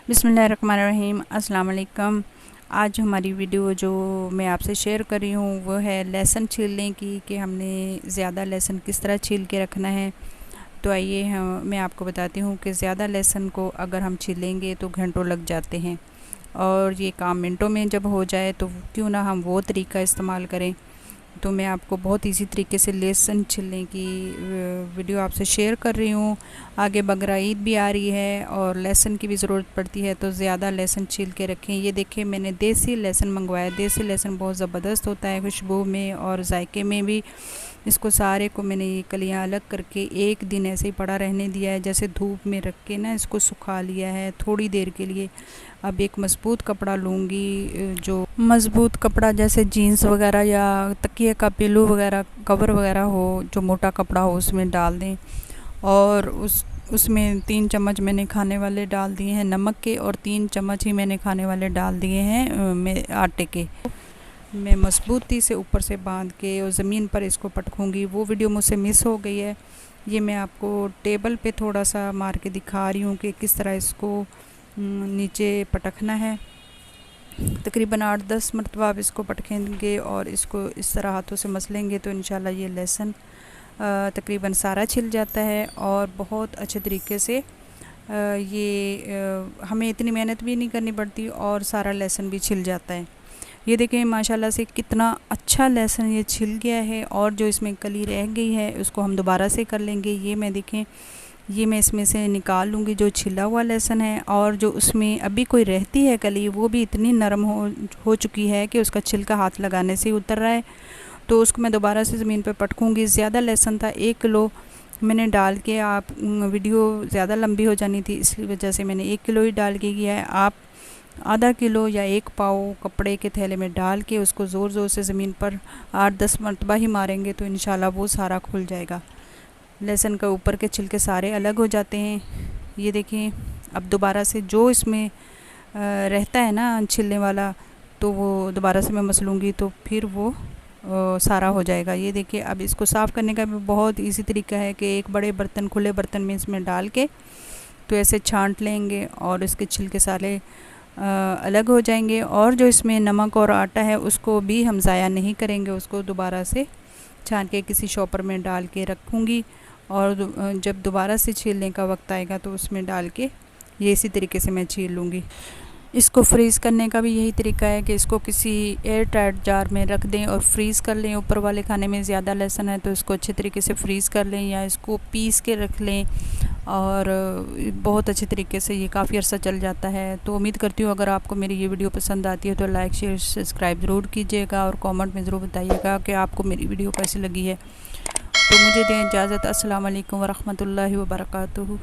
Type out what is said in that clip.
बिस्मिल्लाहिर्रहमानिर्रहीम। अस्सलाम वालेकुम। आज हमारी वीडियो जो मैं आपसे शेयर कर रही हूँ वो है लहसुन छीलने की, कि हमने ज़्यादा लहसुन किस तरह छील के रखना है। तो आइए मैं आपको बताती हूँ कि ज़्यादा लहसुन को अगर हम छीलेंगे तो घंटों लग जाते हैं, और ये काम मिनटों में जब हो जाए तो क्यों ना हम वो तरीका इस्तेमाल करें। तो मैं आपको बहुत इजी तरीके से लहसुन छीलने की वीडियो आपसे शेयर कर रही हूँ। आगे बकरा ईद भी आ रही है और लहसुन की भी ज़रूरत पड़ती है, तो ज़्यादा लहसुन छील के रखें। ये देखिए, मैंने देसी लहसुन मंगवाया। देसी लहसुन बहुत ज़बरदस्त होता है खुशबू में और जायके में भी। इसको सारे को मैंने ये कलियाँ अलग करके एक दिन ऐसे ही पड़ा रहने दिया है, जैसे धूप में रख के ना इसको सुखा लिया है थोड़ी देर के लिए। अब एक मज़बूत कपड़ा लूँगी, जो मज़बूत कपड़ा जैसे जीन्स वगैरह या तकिए का पिल्लू वगैरह कवर वगैरह हो, जो मोटा कपड़ा हो, उसमें डाल दें। और उसमें 3 चम्मच मैंने खाने वाले डाल दिए हैं नमक के, और 3 चम्मच ही मैंने खाने वाले डाल दिए हैं मैं आटे के। मैं मजबूती से ऊपर से बांध के और ज़मीन पर इसको पटकूँगी। वो वीडियो मुझसे मिस हो गई है। ये मैं आपको टेबल पे थोड़ा सा मार के दिखा रही हूँ कि किस तरह इसको नीचे पटकना है। तकरीबन 8-10 मरतबा आप इसको पटकेंगे और इसको इस तरह हाथों से मसलेंगे तो इंशाल्लाह ये लहसुन तकरीबन सारा छिल जाता है और बहुत अच्छे तरीके से हमें इतनी मेहनत भी नहीं करनी पड़ती और सारा लहसुन भी छिल जाता है। ये देखें माशाल्लाह से कितना अच्छा लहसुन ये छिल गया है, और जो इसमें कली रह गई है उसको हम दोबारा से कर लेंगे। ये मैं देखें, ये मैं इसमें से निकाल लूँगी जो छिला हुआ लहसुन है, और जो उसमें अभी कोई रहती है कली वो भी इतनी नरम हो चुकी है कि उसका छिलका हाथ लगाने से ही उतर रहा है। तो उसको मैं दोबारा से ज़मीन पर पटकूँगी। ज़्यादा लहसुन था, 1 किलो मैंने डाल के, आप वीडियो ज़्यादा लंबी हो जानी थी इसलिए वजह से मैंने 1 किलो ही डाल के किया है। आप आधा किलो या 1 पाव कपड़े के थैले में डाल के उसको ज़ोर ज़ोर से ज़मीन पर 8-10 मरतबा ही मारेंगे तो इंशाल्लाह वो सारा खुल जाएगा। लहसुन का ऊपर के छिलके सारे अलग हो जाते हैं। ये देखिए, अब दोबारा से जो इसमें रहता है ना छिलने वाला, तो वो दोबारा से मैं मसलूँगी तो फिर वो सारा हो जाएगा। ये देखिए, अब इसको साफ़ करने का भी बहुत इजी तरीका है कि एक बड़े बर्तन, खुले बर्तन में इसमें डाल के तो ऐसे छांट लेंगे और इसके छिलके सारे अलग हो जाएंगे। और जो इसमें नमक और आटा है उसको भी हम ज़ाया नहीं करेंगे, उसको दोबारा से छान के किसी शॉपर में डाल के रखूँगी, और जब दोबारा से छीलने का वक्त आएगा तो उसमें डाल के ये इसी तरीके से मैं छील लूँगी। इसको फ्रीज़ करने का भी यही तरीका है कि इसको किसी एयर टाइट जार में रख दें और फ्रीज़ कर लें। ऊपर वाले खाने में ज़्यादा लहसुन है तो इसको अच्छे तरीके से फ्रीज़ कर लें या इसको पीस के रख लें, और बहुत अच्छे तरीके से ये काफ़ी अर्सा चल जाता है। तो उम्मीद करती हूँ अगर आपको मेरी ये वीडियो पसंद आती है तो लाइक शेयर सब्सक्राइब ज़रूर कीजिएगा, और कमेंट में ज़रूर बताइएगा कि आपको मेरी वीडियो कैसी लगी है। तो मुझे दें इजाज़त। अस्सलाम वालेकुम व रहमतुल्लाहि व बरकातुहू।